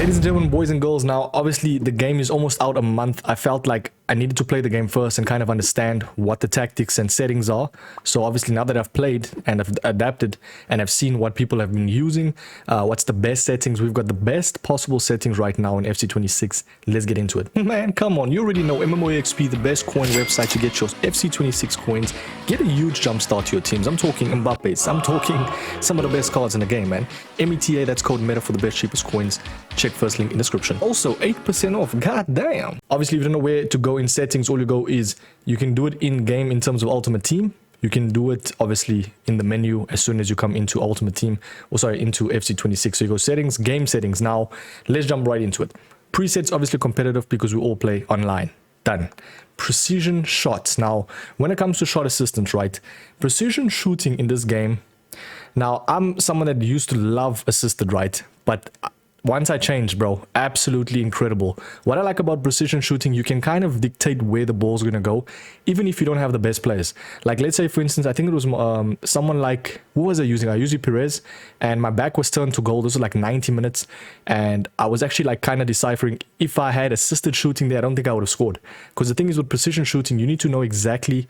Ladies and gentlemen, boys and girls, now obviously the game is almost out a month. I felt like I needed to play the game first and kind of understand what the tactics and settings are. So obviously now that I've played and I've adapted and I've seen what people have been using, what's the best settings, we've got the best possible settings right now in FC26. Let's get into it. Man, come on, you already know MMOEXP, the best coin website to get your FC26 coins. Get a huge jump start to your teams. I'm talking Mbappe's, I'm talking some of the best cards in the game, man. META, that's code META for the best cheapest coins. Check first link in description. Also 8% off, god damn. Obviously if you don't know where to go in settings, all you go is you can do it in game in terms of ultimate team. You can do it obviously in the menu as soon as you come into ultimate team, or sorry, into FC26. So you go settings, game settings. Now let's jump right into it. Presets, obviously competitive because we all play online. Done. Precision shots. Now when it comes to shot assistance, right, precision shooting in this game, now I'm someone that used to love assisted, right, but once I changed, bro, absolutely incredible. What I like about precision shooting, you can kind of dictate where the ball's gonna go, even if you don't have the best players. Like, let's say, for instance, I think it was someone like, who was I using? I used Perez, and my back was turned to goal. This was like 90 minutes, and I was actually like kind of deciphering if I had assisted shooting there, I don't think I would have scored. Because the thing is with precision shooting, you need to know exactly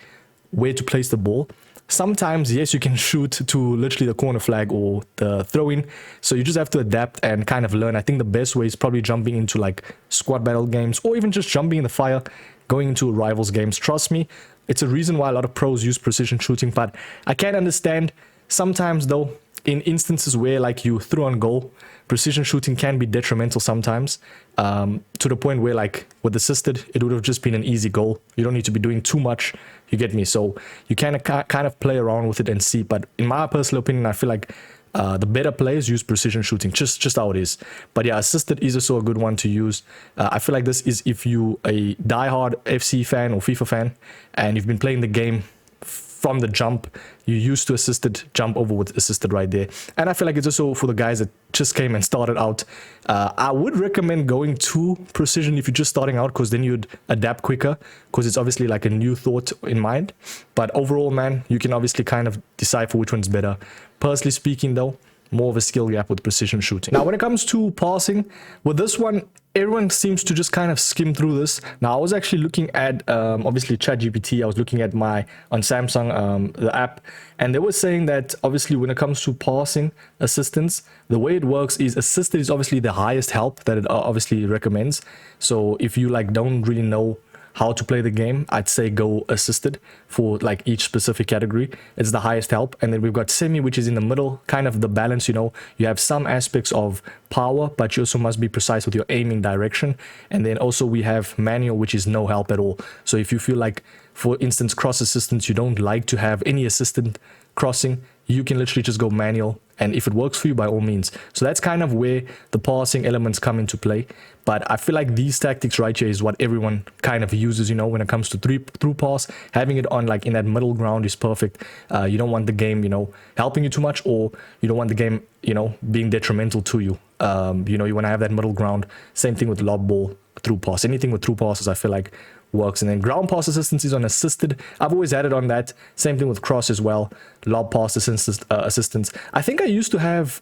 where to place the ball. Sometimes, yes, you can shoot to literally the corner flag or the throw-in, so you just have to adapt and kind of learn. I think the best way is probably jumping into like squad battle games, or even just jumping in the fire, going into rivals games. Trust me, it's a reason why a lot of pros use precision shooting, but I can understand sometimes though, in instances where like you threw on goal, precision shooting can be detrimental sometimes, to the point where like with assisted, it would have just been an easy goal. You don't need to be doing too much, you get me? So you can kind of play around with it and see, but in my personal opinion, I feel like the better players use precision shooting, just how it is. But yeah, assisted is also a good one to use. I feel like this is if you a diehard FC fan or FIFA fan, and you've been playing the game from the jump, you used to assisted, jump over with assisted right there. And I feel like it's also for the guys that just came and started out. I would recommend going to precision if you're just starting out, because then you'd adapt quicker, because it's obviously like a new thought in mind. But overall, man, you can obviously kind of decipher which one's better. Personally speaking though, more of a skill gap with precision shooting. Now when it comes to passing, with this one, everyone seems to just kind of skim through this. Now I was actually looking at obviously ChatGPT. I was looking at on Samsung, the app, and they were saying that obviously when it comes to passing assistance, the way it works is assisted is obviously the highest help that it obviously recommends. So if you like don't really know how to play the game, I'd say go assisted for like each specific category. It's the highest help. And then we've got semi, which is in the middle, kind of the balance, you know. You have some aspects of power, but you also must be precise with your aiming direction. And then also we have manual, which is no help at all. So if you feel like, for instance, cross assistance, you don't like to have any assistant crossing, you can literally just go manual, and if it works for you, by all means. So that's kind of where the passing elements come into play. But I feel like these tactics right here is what everyone kind of uses, you know, when it comes to through pass. Having it on like in that middle ground is perfect. You don't want the game, you know, helping you too much, or you don't want the game, you know, being detrimental to you. You know, you want to have that middle ground. Same thing with lob ball, through pass. Anything with through passes, I feel like works. And then ground pass assistance is on assisted. I've always had it on that. Same thing with cross as well. Lob pass assistance. I think I used to have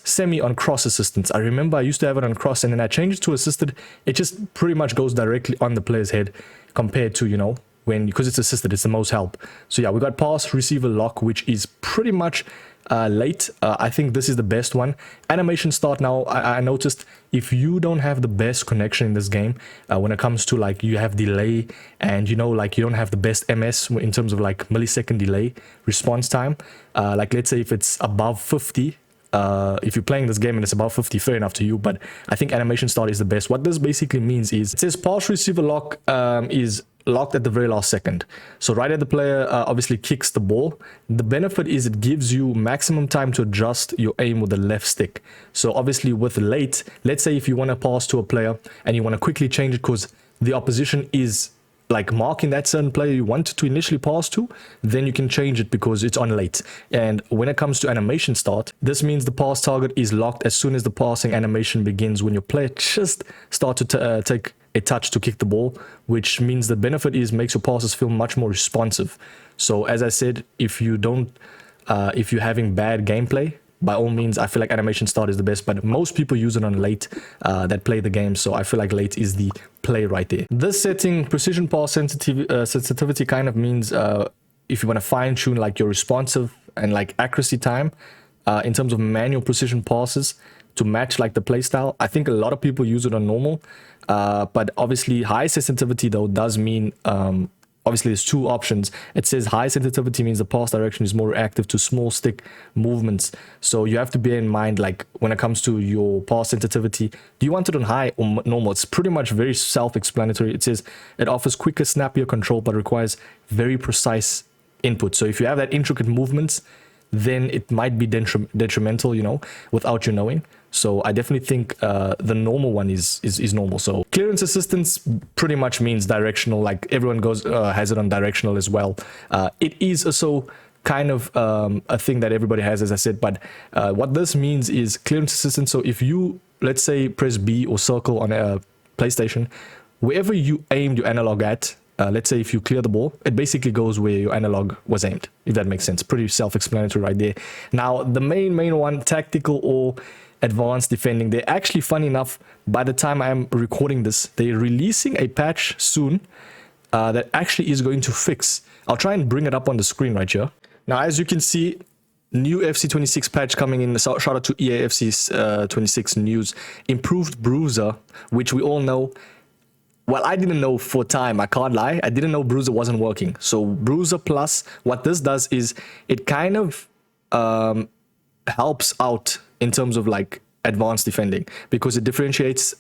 semi on cross assistance. I remember I used to have it on cross, and then I changed it to assisted. It just pretty much goes directly on the player's head compared to, you know, because it's assisted, it's the most help. So yeah, we got pass, receiver, lock, which is pretty much late. I think this is the best one. Animation start. Now I noticed if you don't have the best connection in this game, when it comes to like you have delay, and you know, like you don't have the best MS in terms of like millisecond delay response time, like let's say if it's above 50, if you're playing this game and it's above 50, fair enough to you, but I think animation start is the best. What this basically means is, it says pass receiver lock is locked at the very last second. So right at the player obviously kicks the ball, the benefit is it gives you maximum time to adjust your aim with the left stick. So obviously with late, let's say if you want to pass to a player and you want to quickly change it because the opposition is like marking that certain player you want to initially pass to, then you can change it because it's on late. And when it comes to animation start, this means the pass target is locked as soon as the passing animation begins, when your player just start to take a touch to kick the ball, which means the benefit is makes your passes feel much more responsive. So as I said, if you don't if you're having bad gameplay, by all means, I feel like animation start is the best, but most people use it on late that play the game. So I feel like late is the play right there. This setting, precision pass sensitivity kind of means if you want to fine tune like your responsive and like accuracy time in terms of manual precision passes to match like the play style. I think a lot of people use it on normal, but obviously high sensitivity though does mean obviously there's two options. It says high sensitivity means the pass direction is more reactive to small stick movements. So you have to bear in mind, like when it comes to your pass sensitivity, do you want it on high or normal? It's pretty much very self-explanatory. It says it offers quicker, snappier control, but requires very precise input. So if you have that intricate movements, then it might be detrimental, you know, without you knowing. So I definitely think the normal one is normal. So clearance assistance pretty much means directional, like everyone goes has it on directional as well. It is also kind of a thing that everybody has, as I said, but what this means is clearance assistance. So if you, let's say, press B or circle on a PlayStation, wherever you aimed your analog at, let's say if you clear the ball, it basically goes where your analog was aimed, if that makes sense. Pretty self-explanatory right there. Now, the main one, tactical or advanced defending, they're actually, funny enough, by the time I'm recording this, they're releasing a patch soon that actually is going to fix. I'll try and bring it up on the screen right here. Now, as you can see, new FC26 patch coming in. Shout out to EA FC26 news. Improved bruiser, which we all know. Well, I didn't know for time, I can't lie. I didn't know Bruiser wasn't working. So Bruiser Plus, what this does is it kind of helps out in terms of like advanced defending because it differentiates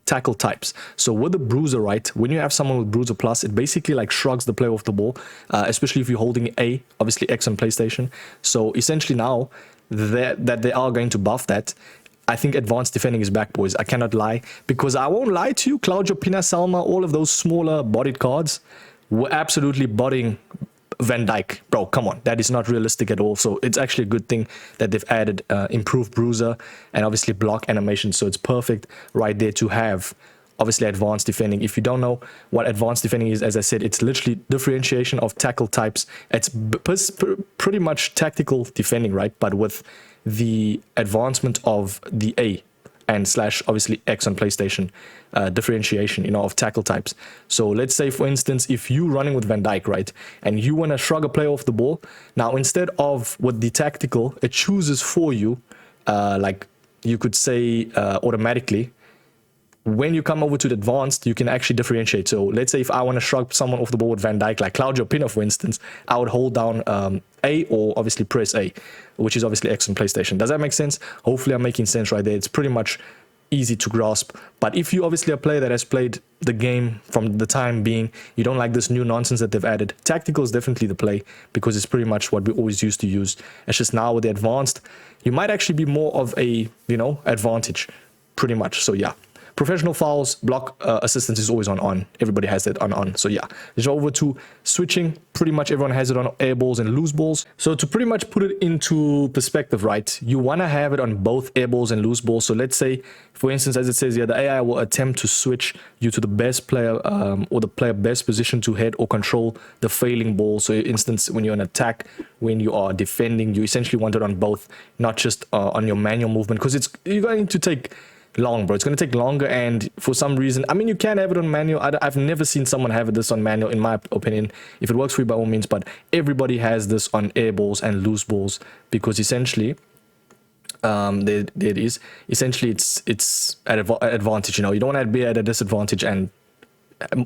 tackle types. So with the Bruiser, right, when you have someone with Bruiser Plus, it basically like shrugs the player off the ball, especially if you're holding A, obviously X on PlayStation. So essentially now that they are going to buff that, I think advanced defending is back, boys. I cannot lie, because I won't lie to you, Claudio Pina, Salma, all of those smaller bodied cards were absolutely bodiing Van Dijk. Bro, come on. That is not realistic at all. So it's actually a good thing that they've added improved bruiser and obviously block animation. So it's perfect right there to have obviously advanced defending. If you don't know what advanced defending is, as I said, it's literally differentiation of tackle types. It's pretty much tactical defending, right? But with the advancement of the A and / obviously X on PlayStation, differentiation, you know, of tackle types. So let's say, for instance, if you running with Van Dijk, right, and you want to shrug a player off the ball, now instead of with the tactical, it chooses for you, like you could say automatically. When you come over to the advanced, you can actually differentiate. So let's say if I want to shrug someone off the ball with Van Dijk, like Claudio Pina, for instance, I would hold down A or obviously press A, which is obviously X on PlayStation. Does that make sense? Hopefully I'm making sense right there. It's pretty much easy to grasp. But if you obviously a player that has played the game from the time being, you don't like this new nonsense that they've added, tactical is definitely the play because it's pretty much what we always used to use. It's just now with the advanced, you might actually be more of a, you know, advantage pretty much. So yeah. Professional fouls, block assistance is always on. Everybody has it on. So yeah, let's go over to switching. Pretty much everyone has it on air balls and loose balls. So to pretty much put it into perspective, right, you want to have it on both air balls and loose balls. So let's say, for instance, as it says here, the AI will attempt to switch you to the best player or the player best position to head or control the failing ball. So for instance, when you're in attack, when you are defending, you essentially want it on both, not just on your manual movement, because you're going to take long, bro. It's going to take longer, and for some reason, I mean, you can have it on manual. I've never seen someone have this on manual, in my opinion. If it works for you, by all means, but everybody has this on air balls and loose balls, because essentially there it is. Essentially it's at an advantage, you know. You don't want to be at a disadvantage and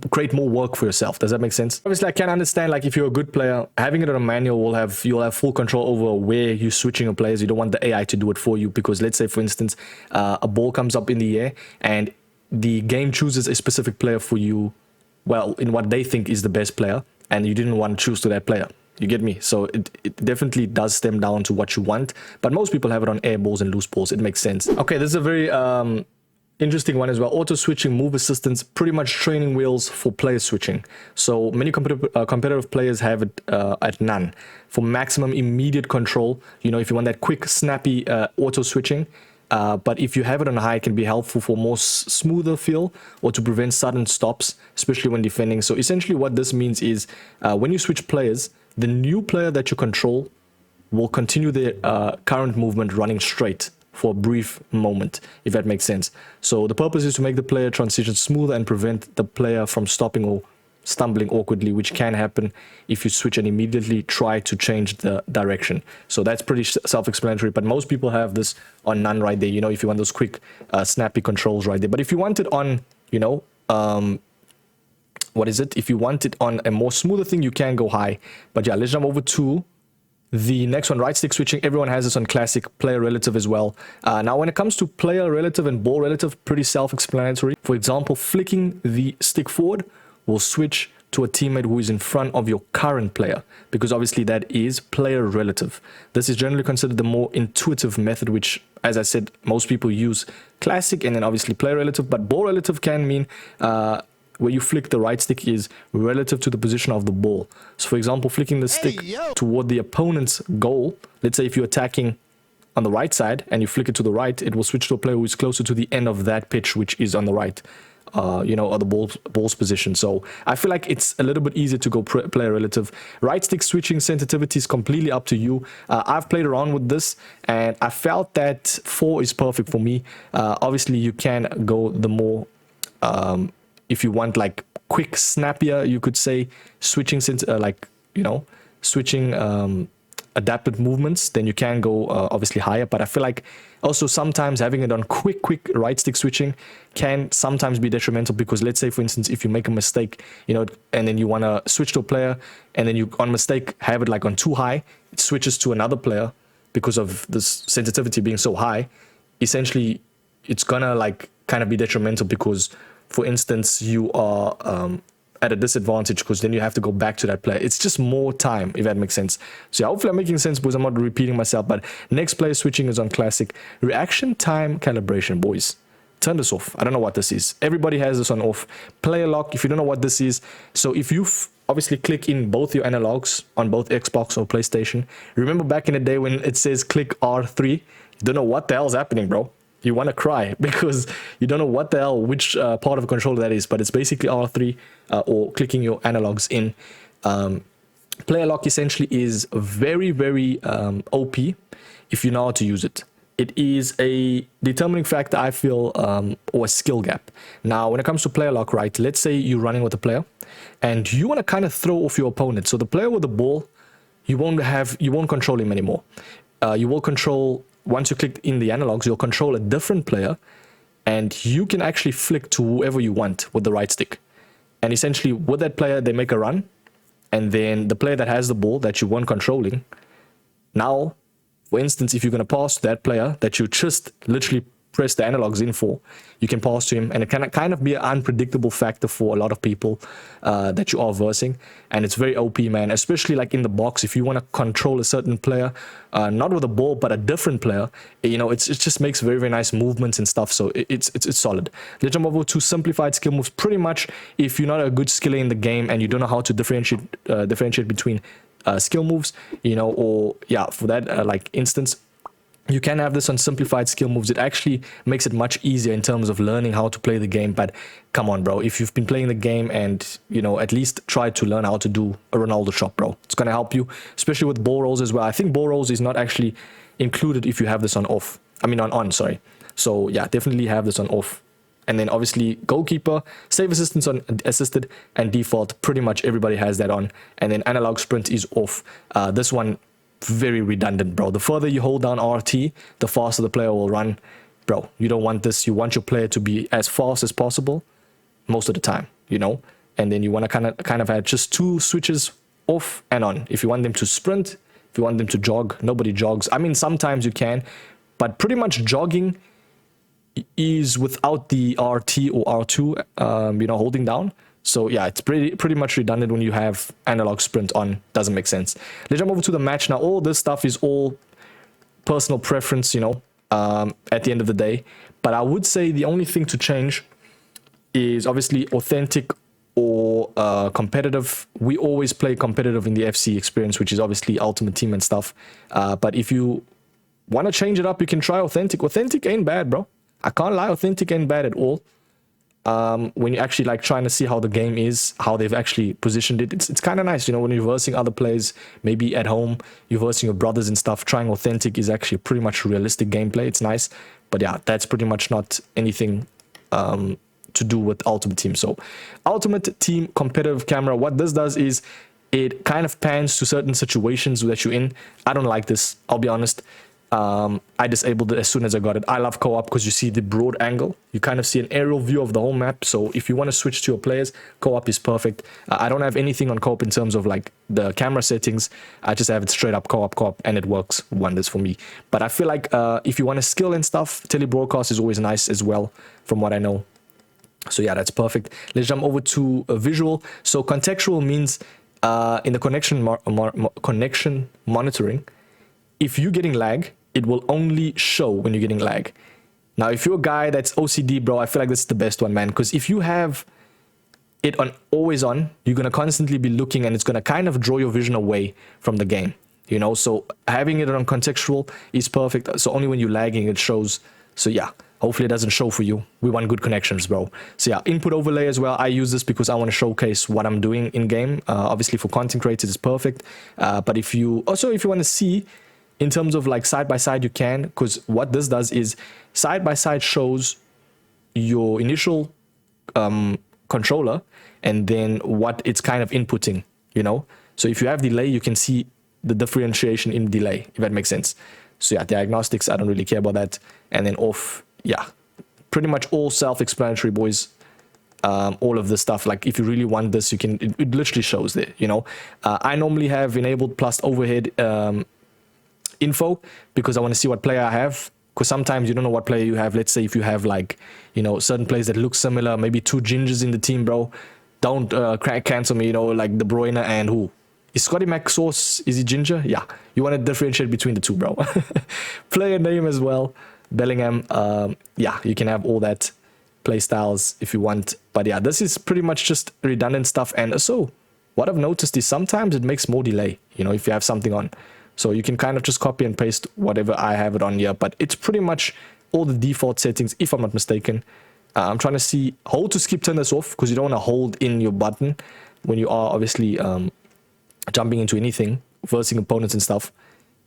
create more work for yourself. Does that make sense? Obviously, I can understand, like, if you're a good player, having it on a manual you'll have full control over where you're switching your players. You don't want the AI to do it for you, because let's say, for instance, a ball comes up in the air and the game chooses a specific player for you, well, in what they think is the best player, and you didn't want to choose to that player. You get me? So it definitely does stem down to what you want, but most people have it on air balls and loose balls. It makes sense. Okay, this is a very interesting one as well. Auto switching, move assistance, pretty much training wheels for player switching. So many competitive players have it at none. For maximum immediate control, you know, if you want that quick, snappy auto switching. But if you have it on high, it can be helpful for more smoother feel or to prevent sudden stops, especially when defending. So essentially what this means is when you switch players, the new player that you control will continue their current movement running straight for a brief moment, if that makes sense. So the purpose is to make the player transition smoother and prevent the player from stopping or stumbling awkwardly, which can happen if you switch and immediately try to change the direction. So that's pretty self-explanatory, but most people have this on none right there, you know, if you want those quick snappy controls right there. But if you want it on, you know, what is it, if you want it on a more smoother thing, you can go high. But yeah, let's jump over to the next one, right stick switching. Everyone has this on classic, player relative as well. Now when it comes to player relative and ball relative, pretty self-explanatory. For example, flicking the stick forward will switch to a teammate who is in front of your current player, because obviously that is player relative. This is generally considered the more intuitive method, which, as I said, most people use classic and then obviously player relative, but ball relative can mean where you flick the right stick is relative to the position of the ball. So for example, flicking the stick toward the opponent's goal, let's say if you're attacking on the right side and you flick it to the right, it will switch to a player who is closer to the end of that pitch, which is on the right, you know, or the ball's position. So I feel like it's a little bit easier to go player relative. Right stick switching sensitivity is completely up to you. I've played around with this and I felt that 4 is perfect for me. Obviously you can go the more if you want like quick, snappier, you could say, switching like, you know, switching adapted movements, then you can go obviously higher. But I feel like also sometimes having it on quick right stick switching can sometimes be detrimental, because let's say, for instance, if you make a mistake, you know, and then you want to switch to a player and then you on mistake have it like on too high, it switches to another player because of this sensitivity being so high. Essentially, it's gonna like kind of be detrimental, because for instance, you are at a disadvantage because then you have to go back to that player. It's just more time, if that makes sense. So yeah, hopefully I'm making sense because I'm not repeating myself. But next player switching is on classic. Reaction time calibration, boys. Turn this off. I don't know what this is. Everybody has this on off. Player lock, if you don't know what this is. So if you obviously click in both your analogs on both Xbox or PlayStation, remember back in the day when it says click R3, you don't know what the hell's happening, bro. You want to cry because you don't know what the hell, which part of a controller that is, but it's basically R3 or clicking your analogs in. Player lock essentially is very, very OP if you know how to use it. It is a determining factor, I feel, or a skill gap. Now, when it comes to player lock, right, let's say you're running with a player and you want to kind of throw off your opponent. So the player with the ball, you won't control him anymore. You will control, once you click in the analogs, you'll control a different player and you can actually flick to whoever you want with the right stick. And essentially with that player, they make a run, and then the player that has the ball that you weren't controlling, now, for instance, if you're going to pass to that player that you just literally press the analogs in for, you can pass to him, and it can kind of be an unpredictable factor for a lot of people that you are versing. And it's very OP, man, especially like in the box. If you want to control a certain player, not with a ball but a different player, you know, it just makes very, very nice movements and stuff. So it's solid. Let's jump over to simplified skill moves. Pretty much if you're not a good skiller in the game and you don't know how to differentiate between skill moves, you know, or yeah, for that like instance, you can have this on simplified skill moves. It actually makes it much easier in terms of learning how to play the game. But come on, bro, if you've been playing the game and, you know, at least try to learn how to do a Ronaldo shot, bro, it's going to help you, especially with ball rolls as well. I think ball rolls is not actually included if you have this on off. I mean on, sorry. So yeah, definitely have this on off. And then obviously goalkeeper, save assistance on assisted, and default, pretty much everybody has that on. And then analog sprint is off. This one, very redundant, bro. The further you hold down RT, the faster the player will run. Bro, you don't want this. You want your player to be as fast as possible most of the time, you know? And then you want to kind of have just 2 switches off and on. If you want them to sprint, if you want them to jog, nobody jogs. I mean, sometimes you can, but pretty much jogging is without the RT or R2, you know, holding down. So yeah, it's pretty much redundant when you have analog sprint on. Doesn't make sense. Let's jump over to the match now. All this stuff is all personal preference, you know, at the end of the day. But I would say the only thing to change is obviously authentic or competitive. We always play competitive in the FC experience, which is obviously Ultimate Team and stuff. But if you want to change it up, you can try authentic. Authentic ain't bad, bro. I can't lie, authentic ain't bad at all. when you're actually like trying to see how the game is, how they've actually positioned it, it's kind of nice, you know, when you're versing other players, maybe at home, you're versing your brothers and stuff. Trying authentic is actually pretty much realistic gameplay. It's nice, but yeah, that's pretty much not anything to do with Ultimate Team. So Ultimate Team competitive camera, what this does is it kind of pans to certain situations that you're in. I don't like this, I'll be honest. I disabled it as soon as I got it. I love co-op because you see the broad angle. You kind of see an aerial view of the whole map. So if you want to switch to your players, co-op is perfect. I don't have anything on co-op in terms of like the camera settings. I just have it straight up co-op, and it works wonders for me. But I feel like if you want to skill and stuff, tele-broadcast is always nice as well, from what I know. So yeah, that's perfect. Let's jump over to visual. So contextual means in the connection monitoring, if you're getting lag, it will only show when you're getting lag. Now, if you're a guy that's OCD, bro, I feel like this is the best one, man. Because if you have it on always on, you're going to constantly be looking, and it's going to kind of draw your vision away from the game, you know? So having it on contextual is perfect. So only when you're lagging, it shows. So yeah, hopefully it doesn't show for you. We want good connections, bro. So yeah, input overlay as well. I use this because I want to showcase what I'm doing in game. Obviously for content creators, it's perfect. But if you want to see, in terms of like side by side, you can, because what this does is side by side shows your initial controller and then what it's kind of inputting, you know. So if you have delay, you can see the differentiation in delay, if that makes sense. So yeah, diagnostics, I don't really care about that. And then off, yeah, pretty much all self-explanatory, boys. All of this stuff, like if you really want this, you can, it literally shows there, you know. I normally have enabled plus overhead info because I want to see what player I have, because sometimes you don't know what player you have. Let's say if you have like, you know, certain players that look similar, maybe two gingers in the team, bro, don't cancel me, you know, like De Bruyne and who is Scotty McSauce, is he ginger? Yeah, you want to differentiate between the two, bro. Player name as well, Bellingham. Yeah, you can have all that play styles if you want, but yeah, this is pretty much just redundant stuff. And so what I've noticed is sometimes it makes more delay, you know, if you have something on. So you can kind of just copy and paste whatever I have it on here, but it's pretty much all the default settings, if I'm not mistaken. I'm trying to see, hold to skip, turn this off, because you don't want to hold in your button when you are obviously jumping into anything, versing opponents and stuff.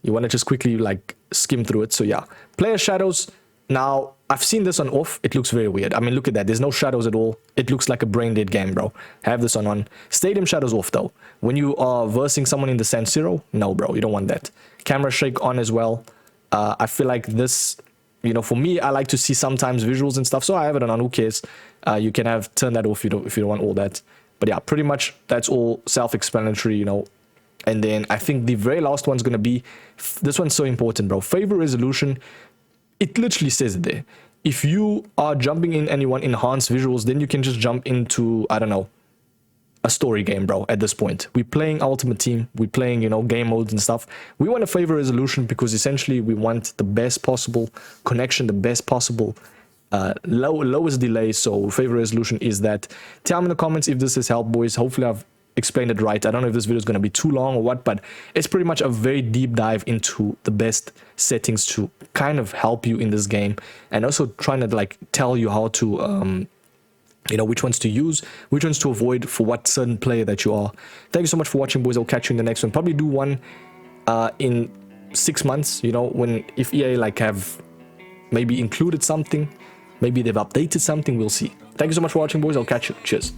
You want to just quickly like skim through it. So yeah, player shadows. Now, I've seen this on off. It looks very weird. I mean, look at that. There's no shadows at all. It looks like a brain dead game, bro. Have this on. Stadium shadows off, though. When you are versing someone in the San Siro, no, bro. You don't want that. Camera shake on as well. I feel like this, you know, for me, I like to see sometimes visuals and stuff. So I have it on. Who cares? You can have turn that off if you don't want all that. But yeah, pretty much that's all self-explanatory, you know. And then I think the very last one's going to be, this one's so important, bro. Favorite resolution. It literally says it there. If you are jumping in and you want enhanced visuals, then you can just jump into, I don't know, a story game, bro. At this point, we're playing Ultimate Team. We're playing, you know, game modes and stuff. We want a favorite resolution because essentially we want the best possible connection, the best possible lowest delay. So favorite resolution is that. Tell me in the comments if this has helped, boys. Hopefully I've explained it right. I don't know if this video is going to be too long or what, but it's pretty much a very deep dive into the best settings to kind of help you in this game, and also trying to like tell you how to you know, which ones to use, which ones to avoid for what certain player that you are. Thank you so much for watching, boys. I'll catch you in the next one. Probably do one in 6 months, you know, when if EA like have maybe included something, maybe they've updated something, we'll see. Thank you so much for watching, boys. I'll catch you. Cheers.